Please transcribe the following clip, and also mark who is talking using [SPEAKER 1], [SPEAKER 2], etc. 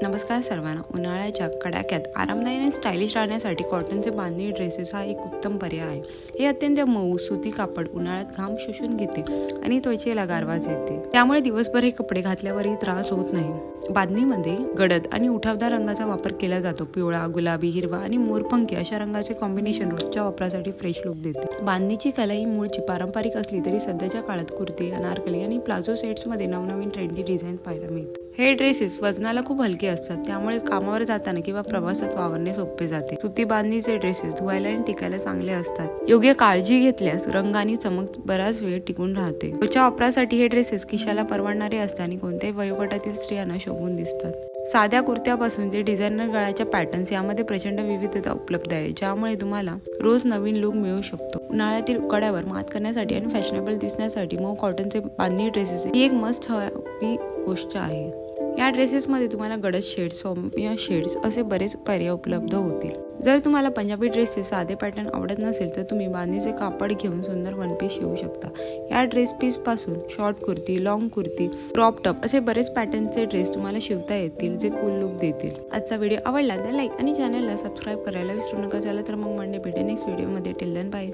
[SPEAKER 1] नमस्कार सर्वांना. उन्हाळ्याच्या कडाक्यात आरामदायी आणि स्टायलिश राहण्यासाठी कॉटनचे बांधणी ड्रेसेस हा एक उत्तम पर्याय आहे. हे अत्यंत मऊ सुती कापड उन्हाळ्यात घाम शोषून घेते आणि त्वचेला गारवा देते. त्यामुळे दिवसभर हे कपडे घातल्यावरही त्रास होत नाही. बांधणीमध्ये गडद आणि उठावदार रंगाचा वापर केला जातो. पिवळा, गुलाबी, हिरवा आणि मोरपंखी अशा रंगाचे कॉम्बिनेशन रोजच्या वापरासाठी फ्रेश लुक देते. बांधणीची कला ही मूळची पारंपरिक असली तरी सध्याच्या काळात कुर्ती, अनारकली आणि प्लाझो सेट्समध्ये नवनवीन ट्रेंडी डिझाईन पाहायला मिळते. हे ड्रेसेस वजनाला खूप हलके असतात, त्यामुळे कामावर जाताना किंवा प्रवासात वावरणे सोपे जाते. सुती बांधणीचे ड्रेसेस धुवायला आणि टिकायला चांगले असतात. योग्य काळजी घेतल्यास रंग आणि चमक बराच वेळ टिकून राहते. रोजच्या वापरासाठी हे ड्रेसेस खिशाला परवडणारे असतात आणि कोणत्याही वयोगटातील स्त्रियांना शोभून दिसतात. साध्या कुर्त्यापासून ते डिझायनर गळ्याच्या पॅटर्न्स यामध्ये प्रचंड विविधता उपलब्ध आहे, ज्यामुळे तुम्हाला रोज नवीन लुक मिळू शकतो. उन्हाळ्यातील उकाड्यावर मात करण्यासाठी आणि फॅशनेबल दिसण्यासाठी मऊ कॉटनचे बांधणी ड्रेसेस ही एक मस्ट हवी गोष्ट आहे. या ड्रेसेसमध्ये तुम्हाला गडद शेड्स, सौम्य शेड्स असे बरेच पर्याय उपलब्ध होतील. जर तुम्हाला पंजाबी ड्रेसेस साधे पॅटर्न आवडत नसेल तर तुम्ही बांधणीचे कापड घेऊन सुंदर वन पीस शिवू शकता. या ड्रेस पीस पासून short kurti, long kurti, crop top असे बरेच पॅटर्नचे ड्रेस तुम्हाला शिवता येतील, जे कूल लुक देतील. आजचा व्हिडिओ आवडला तर लाईक आणि चॅनलला सबस्क्राईब करायला विसरू नका. चला तर मग मंडे भेटे नेक्स्ट व्हिडिओमध्ये. Till then bye.